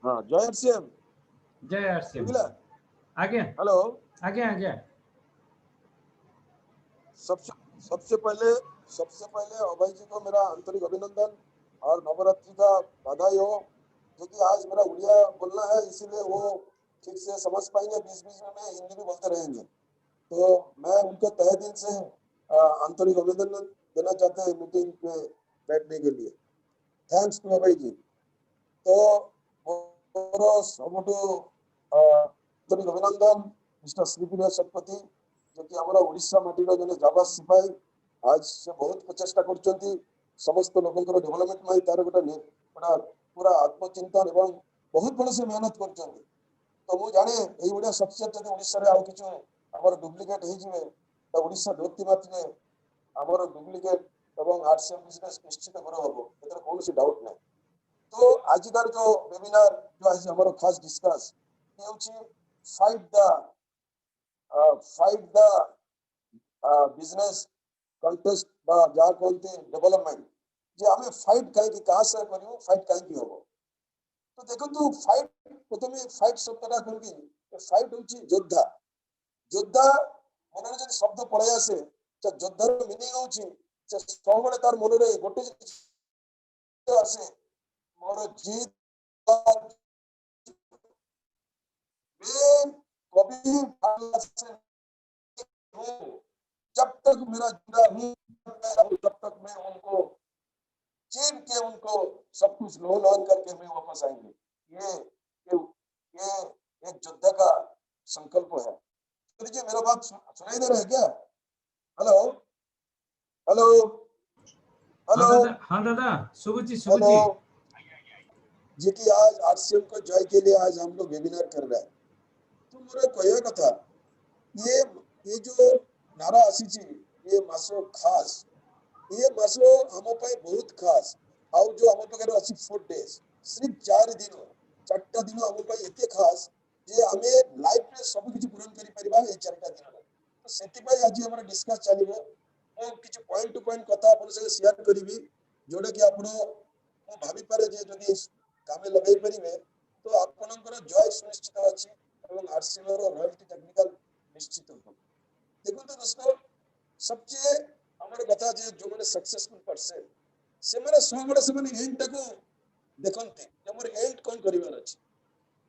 हाँ जय आरसीएम जय आरसीएम बुझला आज्ञा हेलो आज्ञा आज्ञा सबसे सबसे पहले अभय जी को मेरा आंतरिक अभिनंदन और नवरात्रि का बधाई हो, क्योंकि आज मेरा उड़िया बोलना है इसीलिए वो ठीक से समझ पाएंगे, बीच बीच में मैं हिंदी भी बोलते रहेंगे। तो मैं उनको तहे दिल से आंतरिक अभिनंदन देना चाहते हैं मीटिंग पे बैठने के लिए। थैंक्स टू अभय जी। तो ମୋର ସବୁଠୁ ଆନ୍ତରିକ ଅଭିନନ୍ଦନ ମିଷ୍ଟର ଶ୍ରୀପ୍ରିୟ ଶତପଥୀ, ଯେକି ଆମର ଓଡ଼ିଶା ମାଟିର ଜଣେ ଜାବାଜ ସିପାହୀ। आज से बहुत प्रचेषा कर समस्त लोकंर डेभलपमेंट में तार गोटे पूरा आत्मचिंतन एवं बहुत बड़ से मेहनत कर। तो मुझे जाने ये सक्सेस जब ओडिशा आउ कि आम डुप्लिकेट हो ओडिशा धरती माटी आमर डुप्लिकेट और आरसीएम बिजनेस निश्चित भाव हम ए कौन डाउट ना। तो आजिकार जो वेबिनार जो आज हमारा खास discuss fight the business contest जहाँ कहते डेवलपमेंट जे आम फाइट कहीं क्या करूँ फाइट कहीं हम। तो देखो फाइट प्रथम फाइट शब्दटा कौन कि फाइट हूँ योद्धा। योद्धा मन जो शब्द पलि आसे योद्धार मिनिंग हूँ सब तार मन में गोटे आसे मोर जीत कभी जब तक मेरा जिंदा हूँ तब तक मैं उनको चीन के उनको सब कुछ लोन करके मैं वापस आएंगे। ये एक योद्धा का संकल्प है। तो जी मेरा बात सुनाई दे रहा है क्या? हेलो हेलो हेलो हाँ दादा शुभजी हेलो शुभजी जी की आज आरसीएम को जॉय के लिए आज हम लोग वेबिनार कर रहे हैं। तो मोर कहया कथा ये जो नारा आसी ये मासो खास ये मासो हम बहुत खास आउ जो हम पाखे अच्छी 4 डेज सिर्फ 4 दिन 4टा दिन हम एत खास जे आमे लाइफ में सब किछि पूर्ण करि परिबा ए 4टा दिन। तो सेति पय आज हमर डिस्कस चलिबो। ओ किछि पॉइंट टू पॉइंट कथा आपन संगे शेयर करिवि जोडा कि आपण मो भाबी पारे जे जदि कामे लगाई परिबे तो आपनकर जॉय सुनिश्चित अछि एवं आरसीएम रो रॉयल्टी टेक्निकल निश्चित हो। देखो तो दोस्तों सबसे हमर कथा जे जो माने सक्सेसफुल पर्सन से माने सबले से माने एंड तक देखंते हमर एंड कोन करिवार अछि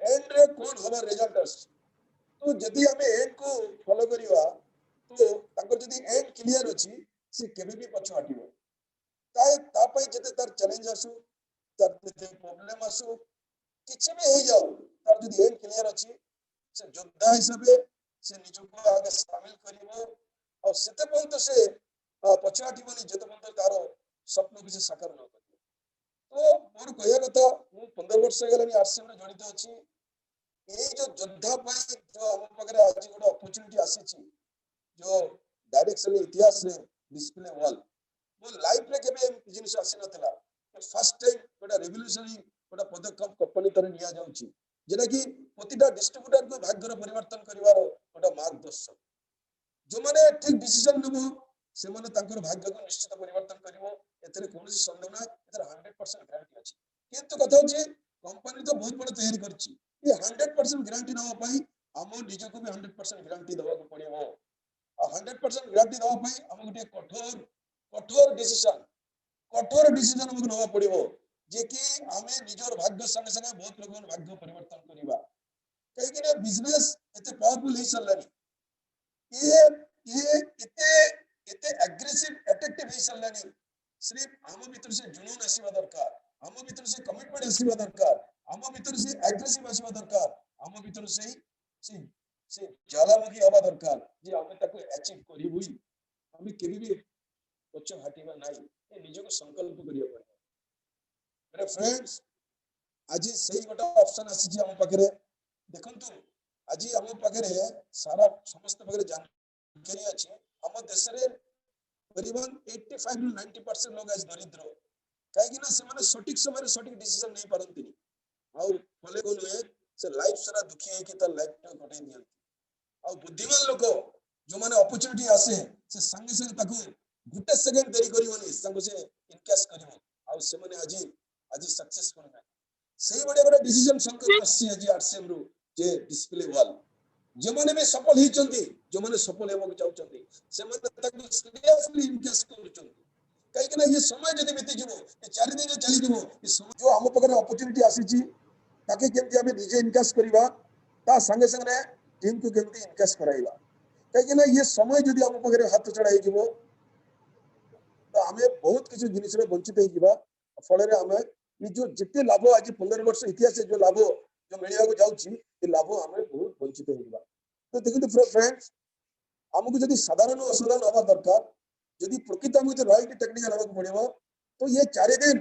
एंड रे कोन हवा रिजल्ट अछि। तो जदि हमें एंड को फॉलो करिवा तो ताको जदि एंड क्लियर अछि से केबे भी पछ हटिबो ताय ता पय जते तार चैलेंज आसु तार जते प्रॉब्लम आसु किछि भी हो जाओ तार जदि एंड क्लियर अछि से योद्धा हिसाबे से निजको आगे शामिल करिवो और सेते पर्यंत से पछाटिबनी जते पर्यंत तार स्वप्न किसी साकार न कर। तो मोर कहया कथा मु 15 वर्ष गलानी आरसीएम रे जड़ित अछि। ये जो योद्धा पय जो हम पाखरे आज गोटे अपॉर्चुनिटी आसी जो डायरेक्शन इतिहास रे डिस्प्ले वॉल मो लाइफ रे केबे जिनिस आसी नथला फर्स्ट टाइम गोटे रेवोल्यूशनरी गोटे पदक्षेप कंपनी तर निया जाउची जेना कि प्रतिटा डिस्ट्रीब्यूटर को भाग्यर परिवर्तन करिवार गोटे मार्गदर्शक जो माने ठीक डिसीजन लेबो से माने तांकर भाग्य को निश्चित परिवर्तन करिवो एतरे कोनोसी संदेह ना एतरे 100% गारंटी अछि। किंतु कथा होची कंपनी तो बहुत बड़ तैयारी करची ये 100% गारंटी नवा पई हम निज को भी 100% गारंटी दवा को पड़िबो आ 100% गारंटी दवा पई हम गोटे कठोर डिसीजन हमको नवा पड़िबो जे कि हमें निजर भाग्य संगे संगे बहुत लोगन भाग्य परिवर्तन करिबा कहीं कि बिजनेस एते पावरफुल हे सरलानी ये इते एग्रेसिव एट्रैक्टिव हे सरलानी सिर्फ हम भीतर से जुनून आसीबा दरकार हम भीतर से कमिटमेंट आसीबा दरकार हम भीतर से एग्रेसिव आसीबा दरकार हम भीतर से ज्वालामुखी हवा दरकार जे हम ताको अचीव करिबुई हम केबे भी पछ हटिबा नाही ए निज को संकल्प करिया पड़े। मेरे फ्रेंड्स आज सही गोटा ऑप्शन आसी हम पाखरे देखंतु आज हम पाखरे सारा समस्त पाखरे जानकारी अछि हम देश रे करीबन 85 टू 90% लोग आज दरिद्र काहे कि ना से माने सटीक समय सटीक डिसीजन नहीं पारंती और फले कोन है से लाइफ सारा दुखी है कि त लाइफ टा कटै दियन और बुद्धिमान लोग जो माने अपॉर्चुनिटी आसे से संगे संगे ताकू गुटे सेकंड देरी करिवनी संग से इनकेस करिवो और से माने आज सक्सेसफुल है। सही बड़े बड़े डिसीजन संकट आसी आज आरसीएम रो जे डिस्प्ले वॉल जो माने भी सफल ही चंदी जो माने सफल हेबो चाहू चंदी से माने ताको सीरियसली इन्वेस्ट करू चंदी कहीं कि ना ये समय जदी बीती जीवो ये 4 दिन चली जीवो ये समय जो हम पकरे अपॉर्चुनिटी आसी छी ताकि केमती हमें निजे इनकास्ट करिवा ता संगे संगे टीम को केमती इनकास्ट कराइबा कहीं कि ना ये समय जदी हम पकरे हाथ चढ़ाई जीवो तो हमें बहुत किसी जिनिस रे वंचित हे जीवा फल रे हमें ये जो जिते लाभ आज 15 वर्ष इतिहास जो लाभ जो मिलिया को जाउची ये लाभ हमें बहुत वंचित हे जीवा तो देखिए फ्रेंड्स हमको जदी साधारण असाधारण हवा दरकार जदी प्रकृति हमको राइट टेक्निकल हवा पड़िबो तो ये 4 दिन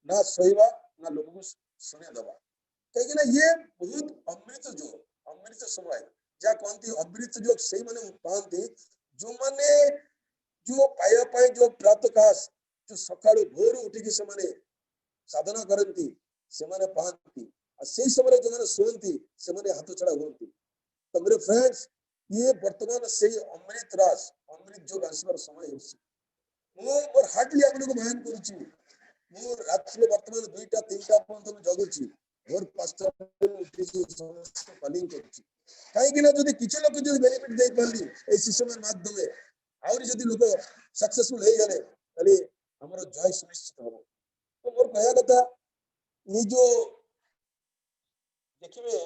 ना सोइबा ना लोगों को सुने दबा कहीं ना ये बहुत अमृत समय जा कहती अमृत जो सही माने पाती जो माने जो पाया पाए जो प्रातः काश जो सकाळु भोर उठिकी से माने साधना करती से माने पाती आ सही समय जो माने सोती से माने हाथ चढ़ा होती तो मेरे फ्रेंड्स ये वर्तमान से अमृत रास अमृत जो आसबार समय मोर हार्डली आपन को बयान करूची मोर रात्रि वर्तमान 2टा 3टा पर्यंत मैं जगुची भोर 5टा उठिकी समस्त कलिंग करूची काहे कि ना जदी किछ लोक जदी बेनिफिट दे पाली ए सिस्टम माध्यमे और जदी लोक सक्सेसफुल हे गले तले हमरो जय सुनिश्चित हो तो मोर कहया कथा ये जो देखिबे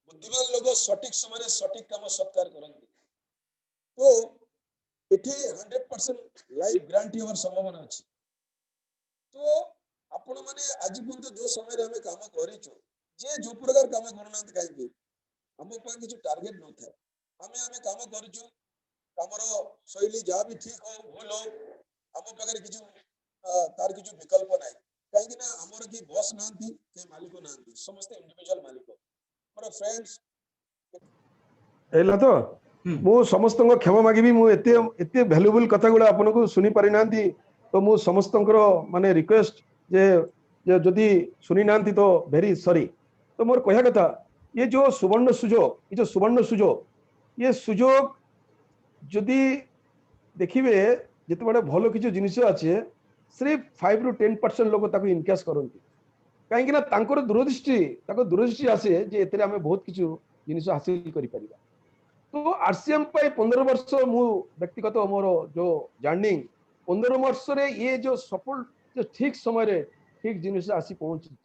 बुद्धिमान लोग सटीक समय सटीक काम सत्कार करती तो एठी 100% लाइफ ग्यारंटी होवर संभावना अछि तो आपण माने आज पर्यंत जो समय रे हमें काम करिचो जे जो प्रकार काम करनांत काई हम पर किछ टारगेट न था हमें काम करिचो हमरो शैली जा भी ठीक हो भूल हो हम पाखे किछ तार किछ विकल्प नाही काहे कि ना हमर की बॉस नांती के मालिक नांती समस्त इंडिविजुअल मालिक मोर फ्रेंड्स एला तो मु समस्त क्षमा मागिबी मु एते वैल्यूएबल कथा गुडा आपन को सुनी पारि नांती तो मु समस्त माने रिक्वेस्ट जे जदी सुनी नांती तो वेरी सॉरी तो मोर कहया कथा ये जो सुवर्ण सुजोग ये सुजोग जदि देखिए जिते बड़े भल किसी जिनिस अच्छे सिर्फ 5 ରୁ 10% लोग ताको इनकेस करती कहीं ना तांकर दूरदृष्टि आसे जे एते आमे बहुत किछु जिनिस हासिल करि परिबा तो आरसीएम पे 15 वर्ष मु व्यक्तिगत मोर जो जर्नी 15 वर्ष रे ये जो सफल जो ठीक समय रे ठीक जिनिस आसी पहुंची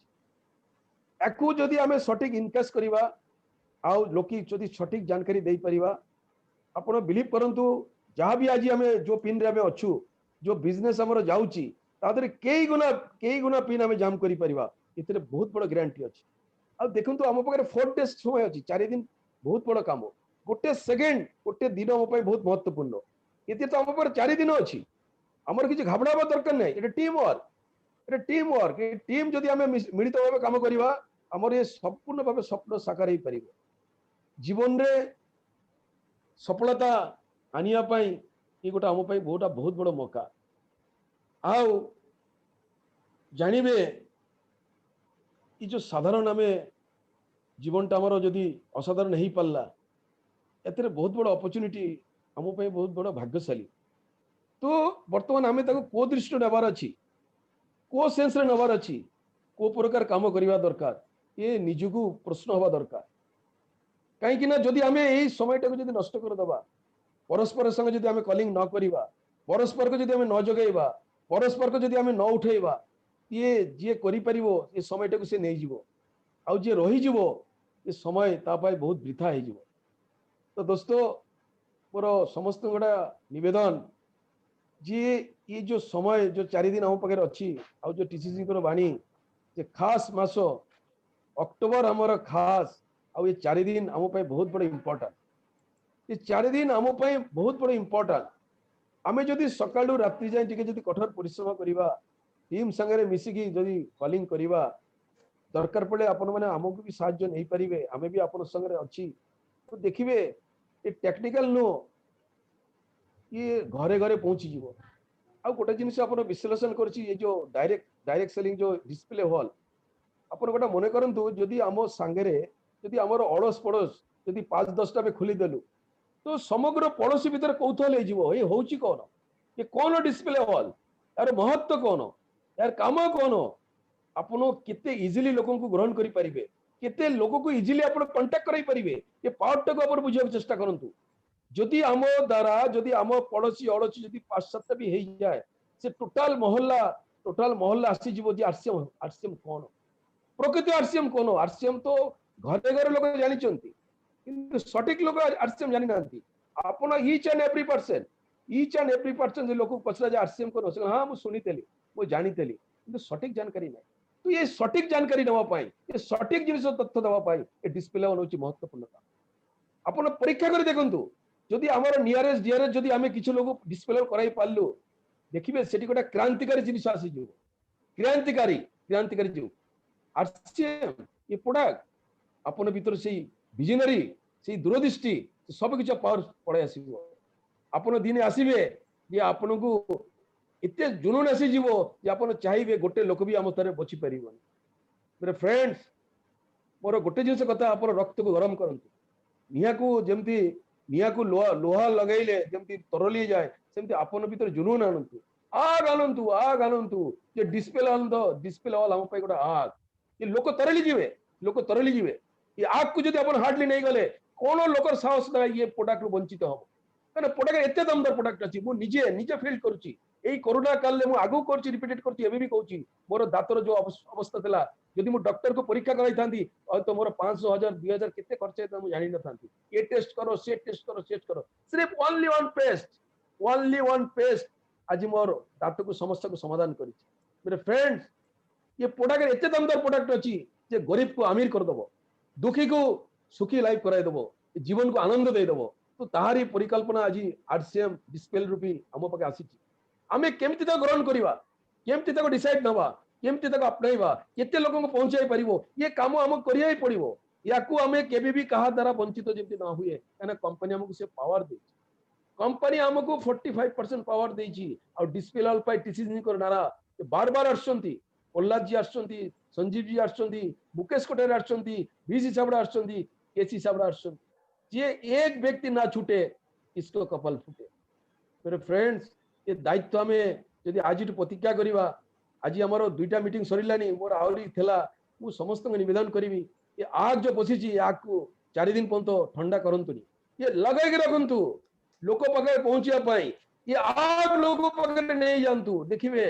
एकु जदि आमे सटीक इनकेस करिबा आ लोकी जदि सटीक जानकारी दे परिबा आपण बिलीव करंतु जहाँ भी आज आम जो पिन रे अच्छु जो बिजनेस आमर जाऊँगी तादरे कई गुना पिन आम जाम कर बहुत बड़ ग्यारंटी अच्छी आ देखु आम पाखे 4 डेज समय अच्छी 4 दिन बहुत बड़ काम गोटे सेकेंड गोटे दिन आम बहुत महत्वपूर्ण ये तो आम पाखे 4 दिन अच्छी आमर किसी घाबड़ा दरकार नहीं ये टीम वर्क टीम जदि आम मिलित भाव काम करवा आमर ये संपूर्ण भाव स्वप्न साकार हो पार जीवन रे सफलता आनिया ये गोटे आम बहुत बड़ मौका आउ जानवे ये जो साधारण आम जीवनटा आमर जदि असाधारण हो पारा एते बहुत बड़ अपॉर्चुनिटी आम बहुत बड़ भाग्यशाली तो बर्तमान आम को दृष्टि नेबार अच्छी को सेंस रे नेबार अच्छी को प्रकार काम करवा दरकार ये निजको प्रश्न हवा दरकार कहीं जदि आम यही समय जदि नष्ट करदे परस्पर संगे जदि आम कलिंग न करवा परस्पर को जदि आम न जगेबा परस्पर को जदि आम न उठेबा ये जी कर ये समय से नहीं जीवो आउ जी रही ये समय तापाई बहुत वृथा हो तो दोस्तों मोर समस्त गोटा निवेदन जी ये जो समय जो 4 दिन आम पाखे अच्छी आउ जो टीसीसी बाणी खास मास अक्टोबर आमर खास आउ ये 4 दिन आम बहुत बड़ इम्पोर्टेंट ये 4 दिन आम बहुत बड़ इम्पोर्टेंट आम जदि सकाळु रात्रि जाए टी कठोर परिश्रम करवा टीम संगे मिसिकी जदि कलिंग करवा दरकार पड़े आपण मैंने आमको भी साहाय्य नहीं पारे आम भी आप संगे अच्छी तो देखिए ये टेक्निकल नो ये घरे घरे पहुंची जीवो आ गोटे जिनिस आप विश्लेषण कर जो डायरेक्ट सेलिंग जो डिस्प्ले हॉल आप गोटे मन करूँ जदि आम सांगे जदि आमर अड़स पड़ोस जदि 5-10टा में खोलीदेलु तो समग्र पड़ोशी भितर कौतूहल ये होची कौन ये कौन डिस्प्ले हॉल यार महत्व कौन यार काम कौन आपण केते इजिली लोकन को ग्रहण करि परिबे केते लोक को इजिली आपण कांटेक्ट कराई परिबे ये पावर टको आपण बुझिया चेष्टा करंतु जदि आम द्वारा जदि आम पड़ोसी अड़ोसी जदि 5-7 भी हो जाए से टोटाल मोहल्ला आसी जीवो जे आरसीएम आरसीएम कोन प्रकृति आरसीएम कोन आरसीएम तो घरे घरे लोक जानि चंती किंतु सटीक लोक आरसीएम जानि नांती आपण ईच एंड एवरी पर्सन जे लोक पछरा जे आरसीएम कोन हां मु सुनितेली मु जानितेली किंतु सटीक जानकारी नै तो ये सटीक जानकारी नवा पाई ये सटीक जिनिस तथ्य दवा पाई ए डिस्प्ले होची महत्वपूर्ण आपण परीक्षा कर देखंतु जदि आमर नियरेस्ट डियरेस्ट जदि आमे किछु लोग डिस्प्ले कराई पालु देखिबे सेठी गोटा क्रांतिकारी जिनिस आसी जो क्रांतिकारी जो आरसीएम ये प्रोडक्ट अपन भीतर से विजनरी से दूरदृष्टि सब किछ पावर पड़े आसीबो आपण दिने आसीबे जे आपण को इते जुनून आसी जीवो जे आपण चाहिबे गोटे लोक भी हम तरे बची परिबो मेरे फ्रेंड्स मोर गोटे जिनिस कथा आपण रक्त को गरम करंतु निया को जेमती निया को लोहा लगाइले जेमती तरली जाए सेमती आपण भीतर जुनून आनंतु आग आनंतु जे डिस्प्ले वाला हम पे गोटा आग ये लोक तरली जीवे ये आग को जदि आपण हार्डली नहीं गले कोन लोकर साहस ना ये प्रोडक्ट रो वंचित हो कने प्रोडक्ट एते दमदार प्रोडक्ट अछि मु निजे फील करूची एई कोरोना काल ले मु आगु करची रिपीटेड करची एबे भी कहूची मोर दातर जो अवस्था थला यदि मु डॉक्टर को परीक्षा कराई थांती तो मोर 500,000 2000 केते खर्च हेता मु जानि न थांती ये टेस्ट करो सिर्फ ओनली वन पेस्ट आज मोर दात को समस्या को समाधान करिछि मेरे फ्रेंड्स ये प्रोडक्ट एते दमदार प्रोडक्ट अछि जे गरीब को अमीर कर दबो दुखी को सुखी लाइफ कराई दबो जीवन को आनंद दे दबो तो ताहारी परिकल्पना आज आरसीएम डिस्प्ले रूपी हम पाके आसीछि आमे केमति त ग्रहण करिवा केमति तक डिसाइड नवा केमति तक अपनाइबा केते लोगन को पहुंचाई परिबो ये काम हम करियाई पड़िबो याकू हमें केबे भी कहा द्वारा वंचित जेमति ना हुए काना कंपनी हमको से पावर दे कंपनी हमको 45% पावर देछि और डिस्प्ले वाल पाई टीसीजी को नारा बार बार आछंती प्रहलाद जी आछंती संजीव जी आछंती मुकेश कोटेर आछंती वीसी साबड़ा आछंती केसी साबड़ा आछंती जे एक व्यक्ति ना छूटे इसको कपाल फूटे मेरे फ्रेंड्स ये दायित्व हमें यदि आज प्रतिज्ञा करिवा आज हमर दुईटा मीटिंग सरिलानी मोर आउरी थेला मु समस्त निवेदन करिवि ये आग जो बसिछि आग को 4 दिन पंतो ठंडा करंतुनी ये लगाई के रखंतु लोक पाखे पहुंचिया पाई ये आग लोक पाखे नहीं जानतु देखिबे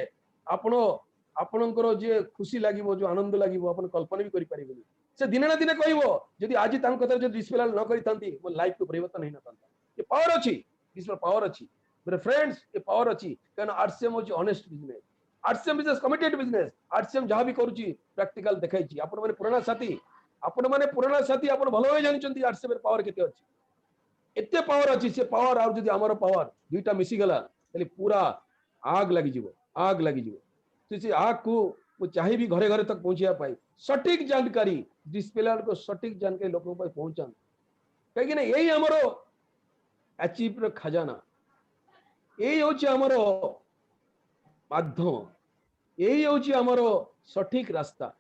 आपणकर जे खुशी लागिवो जो आनंद लागिवो आपण कल्पना भी करि परिबेनी से दिने ना दिने कहबो यदि आज तांक कथा जो डिस्प्ले न करि थांती मो लाइफ को परिवर्तन नहीं न थांता ये पावर अछि डिस्प्ले पावर अछि मेरे फ्रेंड्स ये पावर अछि कारण आरसीएम होची honest business RCM business committed business RCM जहां भी करूची प्रैक्टिकल देखाइची आपण माने पुराना साथी आपण भलो होय जानिचंती आरसीएम रे पावर केते अछि एते पावर अछि से पावर आउ जदि हमर पावर दुईटा मिसी गला तले पूरा आग लागि जिवो तो से आग को वो चाहे भी घरे घरे तक पहुंचिया पाई सटीक जानकारी डिस्प्ले को सटीक जानकारी लोगों पर पहुंचा कहीं ना यही हमरो अचीव रो खजाना यही होची हमरो माध्यम यही होची हमरो सटीक रास्ता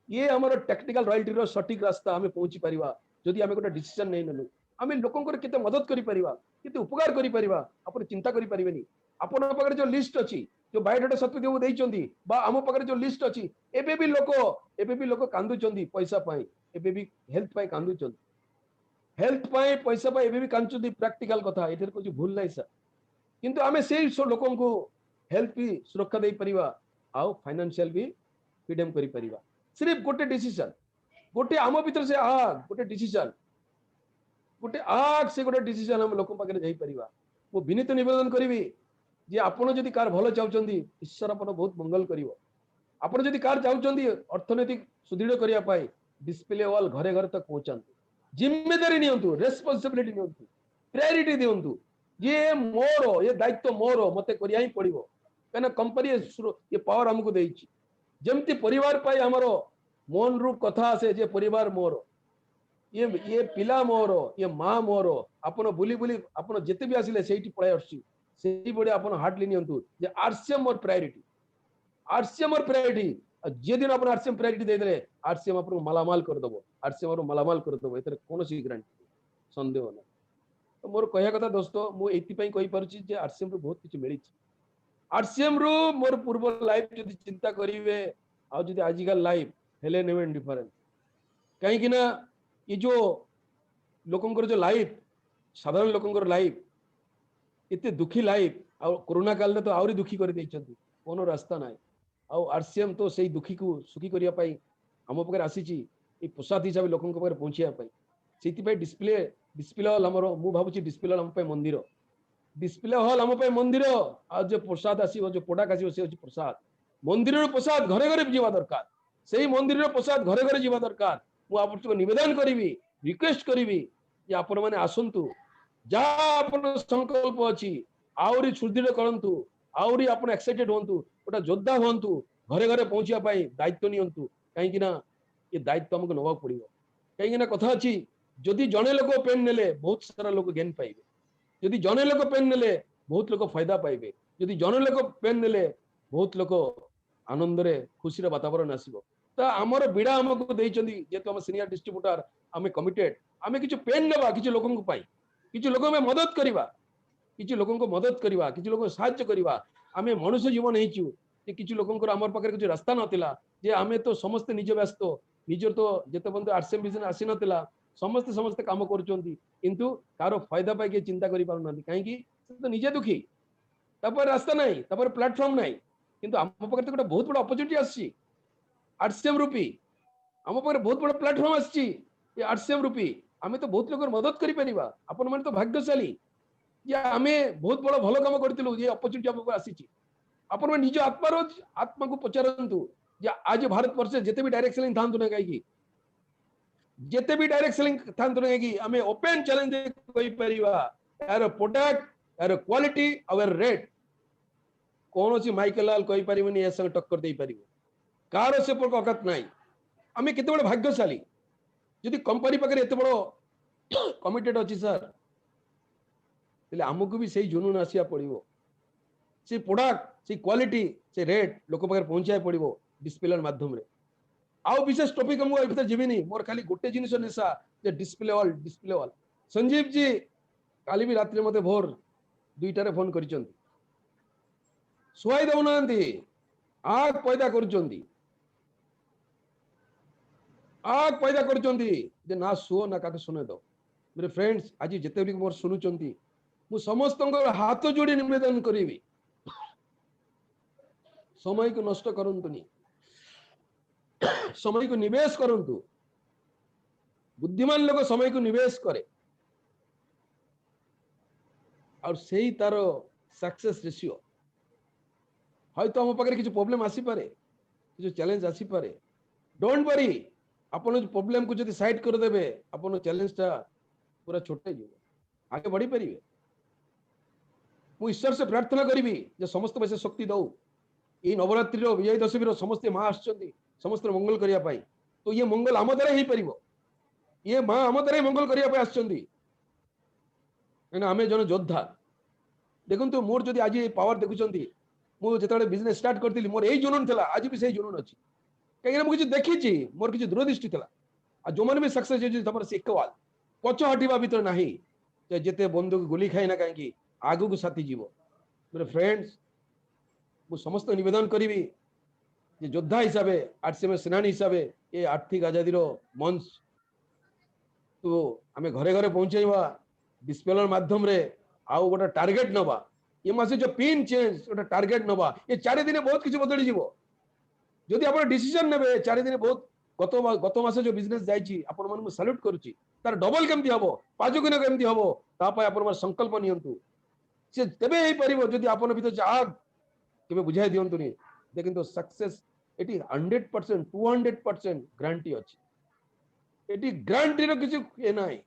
ये हमरो टेक्निकल रॉयल्टी रो सटीक रास्ता हमें पहुंची परिवा जदि हमें गोटे डिसीजन नहीं नलु हमें लोगों को केते मदद करि परिवा केते उपकार करि परिवा अपन चिंता करि परिबेनी अपन पाखरे जो लिस्ट अछि जो बायोडाटा सत्यादेव देइचंदी बा हम पाखरे जो लिस्ट अछि एबे भी लोक कांदुचंदी पैसा पाई एबे भी हेल्थ पाई कांदुचंदी हेल्थ पाई पैसा पाई एबे भी कांदुचंदी प्रैक्टिकल कथा एथर कुछ भूल नाही सर किंतु आमे से लोगों को हेल्थ भी सुरक्षा दे परिवा आउ फाइनेंशियल भी फ्रीडम करि परिवा सिर्फ गोटे डिसीजन गोटे आम भीतर से गोटे डिसीजन गोटे डिसीजन हम लोक पाखे जाई परिवा वो विनीत निवेदन करी जे आपण जदि कार भलो चाहउचंदी ईश्वर आपण बहुत मंगल करिवो आपण जदि कार चाहउचंदी अर्थनैतिक सुदृढ़ करिया पाई डिस्प्ले वाल घरे घरे तक पहुंचंतु जिम्मेदारी नियंतु रेस्पोंसिबिलिटी नियंतु प्रायोरिटी दियंतु ये मोरो ये दायित्व मोरो मते करिया ही पड़िवो कना कंपनी ये पावर हमको देइची जेमती परिवार पाई हमरो मन रू कथा से जे परिवार मोरो ये पिला मोरो ये माँ मोरो आपण बुली बुली आपण जेते भी आसिले सेठी पळाय आसी सेही बडे आपण हार्डली नियंतु जे आरसीएम और प्रायोरिटी जे दिन आपण आरसीएम प्रायोरिटी दे देले आरसीएम आपण मालामाल कर दबो आरसीएम और मालामाल कर दबो एतर कोनोसी ग्यारंटी संदेह ना तो मोर कहया कथा दोस्तों मु एति पई कहि परछि जे आरसीएम रो बहुत किछ मिलिछि आरसीएम रो मोर पूर्व लाइफ जदि चिंता करिवे आज जदि आजिकल लाइफ हेले नेवे डिफरेंट कहीं ना ये जो लोकंकर जो लाइफ साधारण लोकंकर लाइफ इतने दुखी लाइफ आ कोरोना काल तो आहरी दुखी कर देइछंती कोनो रास्ता ना आरसीएम तो से दुखी को सुखी करिया पाई आम पाखे आसी प्रसाद हिसाब से लोकों पाखे पहुंचा से डिस्प्ले डिस्प्ले हल आमर मु भावुँ डिस्प्ले हल आम मंदिर डिस्प्ले हल आम मंदिर आ जो प्रसाद आसो जो प्रोडक्ट आसो से प्रसाद मंदिर प्रसाद घरे घरे जावा दरकार से मंदिर प्रसाद घरे घरे जावा दरकार मुझे निवेदन करी रिक्वेस्ट करी आपण मैंने आसतु जहाँ संकल्प अच्छी आहरी सुदृढ़ करूँ आहरी आप एक्साइटेड हूँ गोटे योद्धा हूँ घरे घरे पहुंचाई दायित्व नियंतु कहीं ये दायित्व आमको नवा पड़ो कहीं कथा अच्छी जदि जड़े लोक पेन नेले बहुत सारा लोक गेन पाइबे जदि जड़े लोक पेन नेले बहुत लोक फायदा पाइबे जदि जड़े लोक पेन नेले बहुत लोक आनंद खुशी वातावरण आसो तो आमर विड़ा आमको जेहेतु आम सीनियर डिस्ट्रीब्यूटर आम कमिटेड आम कि पेन ना कि लोक लोक मदद करवा कि लोक मदद करवा कि लोक साहाय्य करवा आम मनुष्य जीवन होचु कि लोक आम पाखे कुछ रास्ता नाला जे आम तो समस्ते निज व्यस्त निजर तो जिते बंद आरसीएम विजन आसी नाला समस्ते समस्ते काम करूँ कार फायदा पाई चिंता कर कहीं तो निजे दुखी रास्ता ना प्लाटफर्म ना कि आम पाखे तो गोटे बहुत बड़ा अपॉर्चुनिटी आसी आरसीएम रूपी आम पाखे बहुत बड़ा प्लाटफर्म आसी आरसीएम रूपी आम तो बहुत लोग मदद करें आपण मैंने तो भाग्यशाली जे आम बहुत बड़ा भल कम करूँ ये अपॉर्चुनिटी आमको आसी आप निज आत्मा को पचारतु आज भारत वर्ष जिते भी डायरेक्ट सेलिंग था ना कहीं जिते भी डायरेक्ट सेलिंग था ना कहीं आम ओपन चैलेंज यार प्रोडक्ट यार क्वालिटी और रेट कौन सी माइकल लाल कही पारिबनी ए संग टक्कर दे पारिबो कार से औकात ना आम केते बड़ भाग्यशाली जदि कंपनी पाखे एत बड़ कमिटेड अच्छी सर आमको भी सही जुनून आसिया पड़ो से प्रोडक्ट से क्वालिटी से रेट लोक पाखे पहुंचाई पड़ो डिस्प्ले माध्यम रे आउ विशेष टॉपिक मुझे भीतर जीविनी मोर खाली गोटे जिनिस निशा जे डिस्प्ले हॉल संजीव जी काली भी रात्रि मते भोर 2टारे फोन कर शुआई दौना आग पैदा कर ना शुओ ना का सुने दो मेरे फ्रेंड्स आज जिते भी मोर शुणुंट मु समस्त हाथ जोड़ी निवेदन करी समय को नष्ट करंतुनी समय को निवेश करंतु बुद्धिमान लोग समय को निवेश करे और से ही तार सक्सेस रेशियो है तो आम पाखे किसी प्रॉब्लम आसी पारे किसी चैलेंज आसी पारे डोंट वरी आपन प्रॉब्लम को जब साइड कर देबे आपन चैलेंज टा पूरा छोटे जीव आगे बढ़ी पारे मु ईश्वर से प्रार्थना करी जे समस्त वैसे शक्ति दौ ये नवरात्रि विजय दशमी समस्ते माँ आसुच्च समस्त मंगल करने तो ये मंगल आम द्वारा ही पार ये माँ आम द्वारा ही मंगल करने आम जन योद्धा देखो तो मोर जदि आज पावर देखुं मुझे बिजनेस स्टार्ट करी मोर यही जुनून था आज भी सही जुनून अच्छी कहीं मुझे देखी मोर किसी दूरदृष्टि था जो मैंने भी सक्सेस तुम से इक्वाल पछ हटा भर ना जिते बंधु गुली खाई ना कहीं आगू को साथी जीव मेरे फ्रेंड्स मु समस्त निवेदन करी योद्धा हिसाब से आरसीएम सेनानी हिसाब से ये आर्थिक आजादी मंच तो आम घरे घरे पहुंचाइबा डिस्प्ले माध्यम रे आउ गोटे टार्गेट नवा ये मासे जो पिन चेंज गोटे टार्गेट नवा ये 4 दिन बहुत किसी बदली जीव जदि आप डिसीजन नेबे 4 दिन बहुत गत मास जो बिजनेस जाइए आपण मन सैल्यूट करुच्ची तार डबल केमती हम 5 गुण केमती हम तापाई आप संकल्प नियंतु से तेबे ही परिबो जदि आपण भीतर आग केबे बुझाई दियंतुनी देखिन तो सक्सेस एटी 100% 200% ग्रांटी अछि एटी ग्रांटी रो किछ ए नाही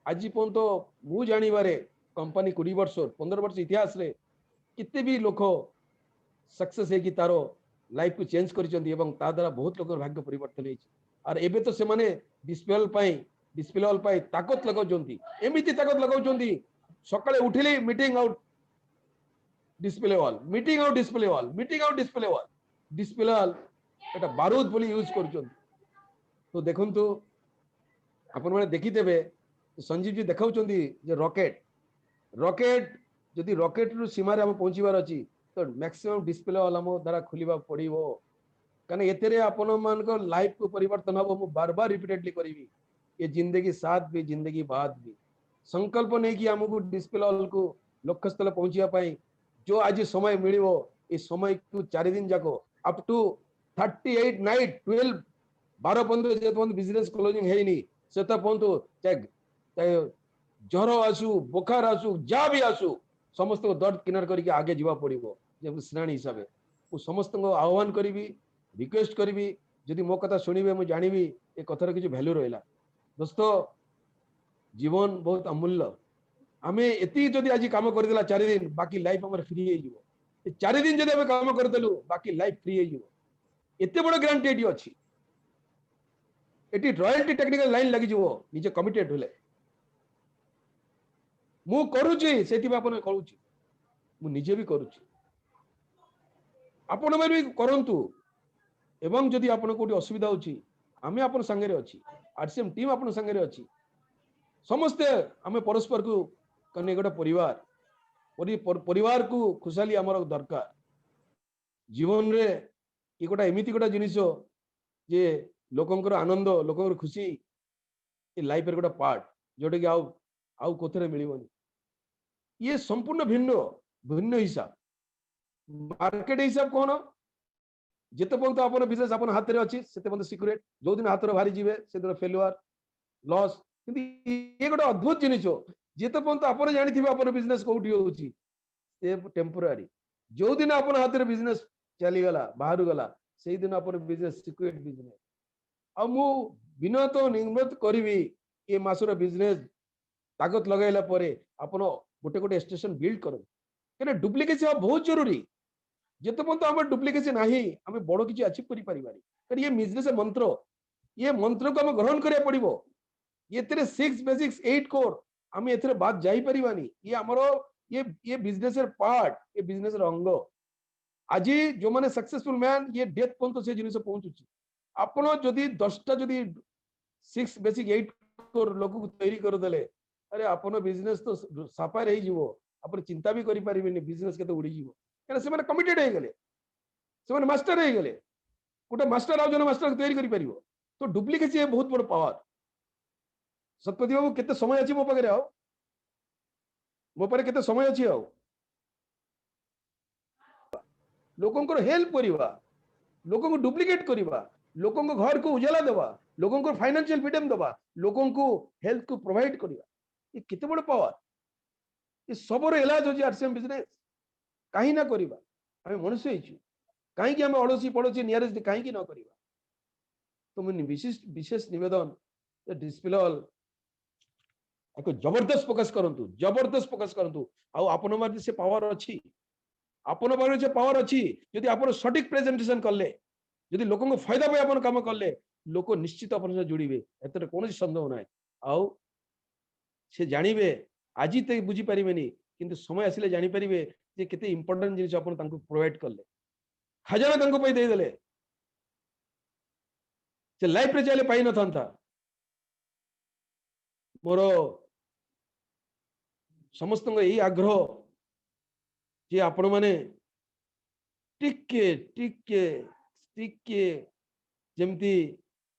आज पर्यंत मु जानिबारे कंपनी 20 वर्ष 15 वर्ष इतिहास रे किते भी लोक सक्सेस है कि तारो लाइफ को चेंज करिसंती एवं ता द्वारा बहुत लोकर भाग्य परिवर्तन होइछि और एबे तो से माने डिस्प्ले हॉल पाई ताकत लगाउछंती एमिति ताकत लगाउछंती सकाळे उठिले meeting out display hall meeting out display hall meeting out display hall एटा बारूद बोली यूज करछन तो देखन तो अपन माने देखि देबे संजीव जी देखाउछंती जे रॉकेट जदि रॉकेट रु सीमा रे हम पहुंचीबार अछि तो मैक्सिमम डिस्प्ले हॉल हम द्वारा खुलिबा पड़िबो कारण एतेरे आपण मानको लाइफ को परिवर्तन हबो मु बार बार रिपीटेडली करिवि ये जिंदगी साथ भी जिंदगी बाद भी संकल्प नहीं कि हमको डिस्प्ले हॉल को लक्ष्य स्थल पहुंचिया पाई जो आज समय मिलिवो ए समय को 4 दिन जाको अप टू 38 नाइट 12 12 15 जे पन बिजनेस क्लोजिंग हेनी से त पंतु चाहे ज्वर आसु बुखार आसु जा भी आसु समस्त को दर्द किनार करके आगे जीवा पड़िबो जे श्रेणी हिसाब से समस्त को आह्वान करी रिक्वेस्ट करी जदि मो कथा शुणिबे मु जानिबी ए कथार किछ वैल्यू रहिला दोस्तों जीवन बहुत अमूल्य आमे एति जदि आज काम करदेला 4 दिन बाकी लाइफ हमर फ्री हे जीवो ए 4 दिन जदि हम काम करदेलु बाकी लाइफ फ्री हे जीवो एते बड़ ग्यारंटी एटी अछि एटी रॉयल्टी टेक्निकल लाइन लागि जीवो निजे कमिटेड होले मु करूची सेति आपन कहूची मु निजे भी करूची आपण भी करंतु एवं जदि आपण कोटी असुविधा होची आमे आपण संगे रे अछि आरसीएम टीम आपण संगे रे अछि समस्ते आमे परस्पर को कने गोटे परिवार को खुशहाली आमर दरकार जीवन रे ये गोटा एमिति गोटा जिनिस जे लोकंकर आनंद लोकंकर खुशी ये लाइफ रे गोटा पार्ट जोटे कि आउ कोथरे मिलिबनी ये संपूर्ण भिन्न भिन्न हिसाब मार्केट हिसाब कोन जेते पर्यंत अपन बिजनेस अपन हाथ रे अछि सेते पर्यंत सिक्रेट जो दिन हाथ रे भारी जीवे से दिन फेल्युअर लॉस किंतु ये गोटे अद्भुत जिनिस जेते पर्यंत अपन जानिथिबे अपन बिजनेस कोठी होउची ए टेम्पररी जो दिन अपन हाथ रे बिजनेस चली गला बाहर गला सेही दिन अपन बिजनेस सिक्रेट बिजनेस आ मु विनत निम्रत करबी ए मासर बिजनेस ताकत लगाइला परे अपन गोटे गोटे स्टेशन बिल्ड करो केने डुप्लीकेसी बहुत जरूरी जेते पर्यंत हम डुप्लीकेसी नाही हम बड़ किछि अचीव करि परिबारी कारण ये बिजनेस ये मंत्र को हम ग्रहण करिया पड़िबो ये तेरे 6 बेसिक्स 8 कोर हम एथरे बात जाई परिबानी ये हमरो ये बिजनेस पार्ट ये बिजनेस अंग आज जो माने सक्सेसफुल मैन ये डेथ पर्यंत से जिनिस पहुंचुची आपण जदि 10टा जदि 6 बेसिक 8 कोर लोक को तैयारी कर देले अरे आपण बिजनेस तो साफा रही जीवो आपण चिंता भी करि परिबेनी बिजनेस केते उड़ी जीवो कारण से माने कमिटेड हे गेले से माने मास्टर हे गेले गोटे मास्टर आ जने मास्टर तैयारी करि परिबो तो डुप्लीकेसी है बहुत बड़ पावर सतपति बाबू केते समय अछि मो पगरे आओ मो पर केते समय अछि आओ लोकन को हेल्प करिवा लोकन को डुप्लीकेट करिवा लोकन को घर को उजाला देवा लोकन को फाइनेंशियल फ्रीडम देवा लोकन को हेल्थ को प्रोवाइड करिवा ये केते बड़ पावर ये सबरो इलाज होची आरसीएम बिजनेस काहे ना करिवा हम मनुष्य हिचु काहे कि हम अड़ोसी पड़ोसी नियरेस्ट काहे कि न करिवा तो मन विशेष निवेदन डिस्प्ले हॉल एको जबरदस्त फोकस करंतु आ आपन मार से पावर अछि आपन मार से पावर अछि यदि आपन सटीक प्रेजेंटेशन करले यदि लोकन को फायदा पे आपन काम करले लोक निश्चित आपन से जुड़िबे एतरे कोनो संदेह नाही आ से जानिबे आजि ते बुझी परिबेनी किंतु समय आसिले जानि परिबे जे केते इंपोर्टेंट जिनिस आपन तांको प्रोवाइड करले खजाना तांको पे दे देले से लाइफ रे चले पाई न थांता मोर समस्त यही आग्रह जे आपण माने टिके टिके टिके जेमती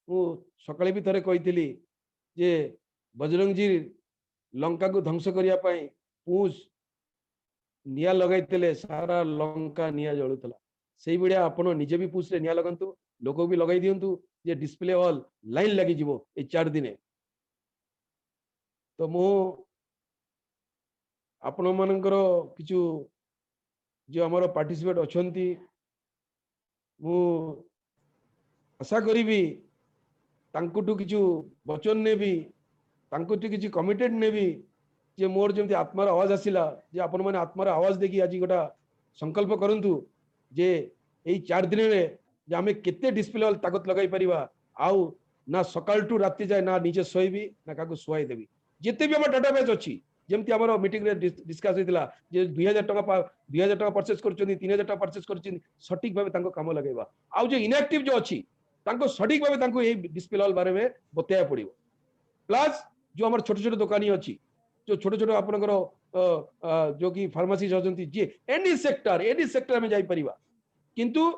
मु सकाळे भी थरे कहितली जे बजरंग जी लंका को ध्वंस करिया पई पूछ निया लगाइतले सारा लंका निया जळुतला सेही बिडिया आपण निजे भी पूछ रे निया लगंतु लोक भी लगाई दियंतु जे डिस्प्ले हॉल लाइन लगी जीवो ए 4 दिने तो मु आपण मानकर किछु जो हमारा पार्टिसिपेट अछंती मु आशा करिबी तांकुटु किछु वचन नेबी तांकुटु किछु कमिटेड नेबी जे मोर जेमती आत्मार आवाज आसिला जे आपण माने आत्मार आवाज देखि आज गोटा संकल्प करंतु जे एई 4 दिन रे जे हमें केते डिस्प्ले हॉल ताकत लगाई परिबा आउ ना सकाल टू राति जाय ना नीचे सोइबी ना काको सुवाई देबी जेते भी हमर डाटाबेस अछि जेमती हमर मीटिंग रे डिस्कस होइतिला जे 2000 टका परचेस करचोनी 3000 टका परचेस करचोनी सटीक भाबे तांको काम लगाइबा आउ जे इनएक्टिव जो अछि तांको सटीक भाबे तांको ए डिस्प्ले हॉल बारे में बताया पड़िबो प्लस जो हमर छोट छोट दुकानी अछि जो छोट छोट आपनकर जो कि फार्मेसी होजंती जे एनी सेक्टर में जाई परिबा किंतु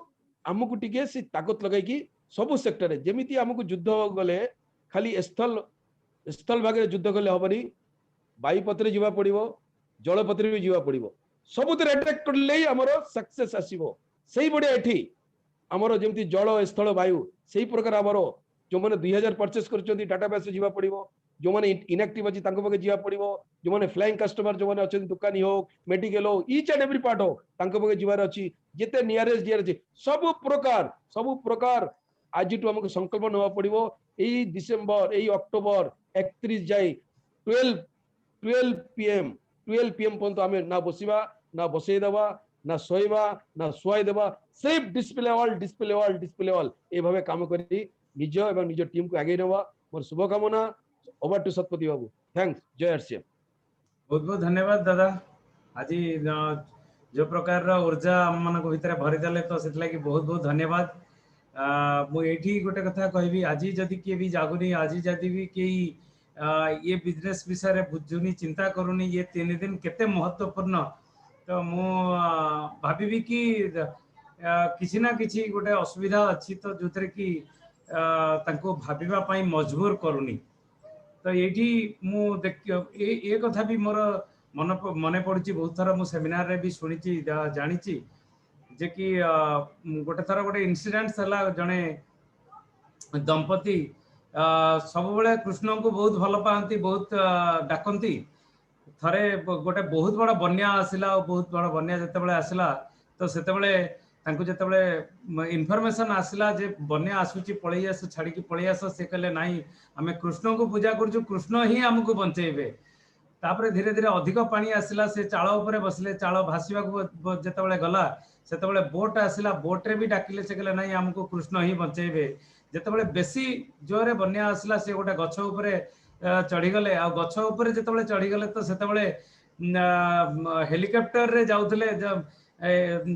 आमको टिके से ताकत लगे कि सब सेक्टर रे जेमिति आमको युद्ध गले खाली स्थल भाग रे युद्ध गले हबनी वायुपथरे जीवा पड़िबो जलपथरे भी जीवा पड़िबो सबुतिर अटैक करले ही हमर सक्सेस आसीबो सेही बडे एठी हमर जेमिति जल स्थल वायु सेही प्रकार हमर जो माने 2000 परचेस करचंती डाटाबेस जीवा पड़िबो जो माने इनएक्टिव अछि तांको पके जीवा पड़िबो जो माने फ्लाइंग कस्टमर जो माने अछन दुकानी हो मेडिकल हो ईच एंड एवरी पार्ट हो तांको पके जीवार अछि जेते नियरेस्ट डियर अछि सब प्रकार आज टू हमको संकल्प नवा पड़िबो एई डिसेंबर एई अक्टोबर 31 जाई 12 पीएम पर्यंत आम ना बसवा ना बसई देवा ना शोवा ना शुआई देवा सिर्फ डिस्प्ले वाल ए भावे काम करी निज एवं निज टीम को आगे नवा मोर शुभकामना over to Satpathy babu thanks जय आरसीएम बहुत बहुत धन्यवाद दादा आज जो प्रकार ऊर्जा आम मान भितर भरी देले तो से लगी बहुत बहुत धन्यवाद मुझे गोटे कथा कहबी आज जदि किए भी जागुनी आज जदि भी कई ये बिजनेस विषय बुझुनी चिंता करूनी ये 3 दिन केते महत्वपूर्ण तो मु भाभी कि किसी ना किसी गोटे असुविधा अच्छी तो जो थे कि तांको भाबिबा पई मजबूर करूनी तो ये मु देख ये कथा भी मोर मन पड़ी बहुत थर मु सेमिनार रे भी सुनी जानी जे कि गोटे थर गोटे इन्सिडेंट है जड़े दंपति सब बेले कृष्ण को बहुत भल पाती बहुत डाकती थरे गोटे बहुत बड़ा बन्या आसला बहुत बड़ा बन्या जिते आसला तो से जिते इनफॉरमेशन आसला जे बन्या आसूची पलि आस छाड़ी पलि आस से कहले नाई आम कृष्ण को पूजा करूँ कृष्ण ही आमको बंचेबे तापर धीरे धीरे अधिक पानी आसला से चाल उपर बसले चाल भाषा जिते गला से बोट आसला बोट्रे भी डाकिले से कहले नाई आमको कृष्ण ही बंचेबे जिते बेसी जोरे बन्या आसला से गोटे गछ उपरे चढ़ीगले आ गछ उपरे जिते चढ़ीगले तो सेतबले हेलिकॉप्टर रे जाउथले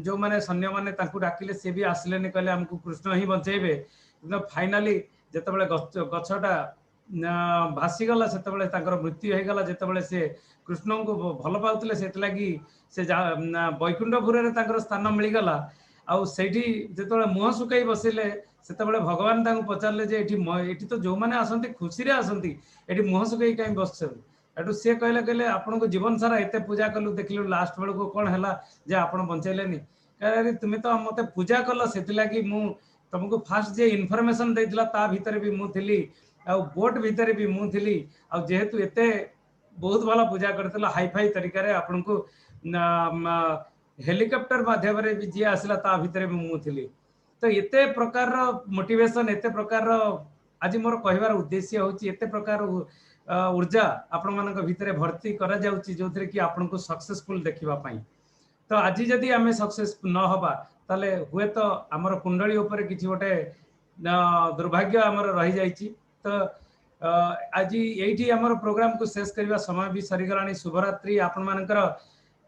जो माने सैन्य माने तांकु डाकिले से भी आसलेनी कहले हमको कृष्ण ही बंचेबे फाइनाली जिते गछटा भासीगला से मृत्यु हो गला जिते से कृष्ण को भल पाउतले से लगी से बैकुंठपुर स्थान मिलगला आउ सेठी जिते मुह सुकाई बसिले से भगवान पचारे जे एठी तो जो मैंने आसती खुशी रे आसती एठी मुह सुकाई कहीं बस एटू सी कहले आपन को जीवन सारा एत पूजा कलु देखिलु लास्ट बेल को कौन है जे आपन बंचेलेनी कहे तुम्हें तो मत पूजा कल से लगी मु तुमको फास्ट जे इनफॉरमेशन देइतला ता भीतर भी मु थिली आ बोट भीतर भी मु थिली आ जेहेतु एते बहुत भला पूजा करतला हाई फाई तरीका रे आपन को हेलिकॉप्टर माध्यम रे भी जे आसला ता भीतर भी मु थिली तो एते प्रकार मोटिवेशन एते प्रकार आज मोर कहबार उद्देश्य होची एते प्रकार ऊर्जा आपण मानक भितरे भर्ती करा जाउची जो थे कि आपण को सक्सेसफुल देखिबा पई तो आज जदि आमे सक्सेस न हबा ताले हुए तो हमर कुंडली ऊपर किछि गोटे दुर्भाग्य हमर रही जाइची तो आज एठी हमर प्रोग्राम को शेष करबा समय भी सरी गलानी शुभरात्रि आपण मानकर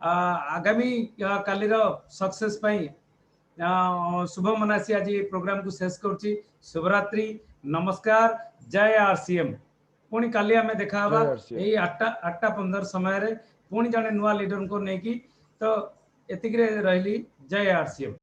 आगामी कालीर सक्सेस पई शुभ मनासी आज प्रोग्राम को शेष करुच्ची शुभरात्रि नमस्कार जय आरसीएम पुणी काली आम देखा यही 8:15 समय पुणी जड़े नुआ लीडर को लेकिन तो एतिक रही जय आरसीएम।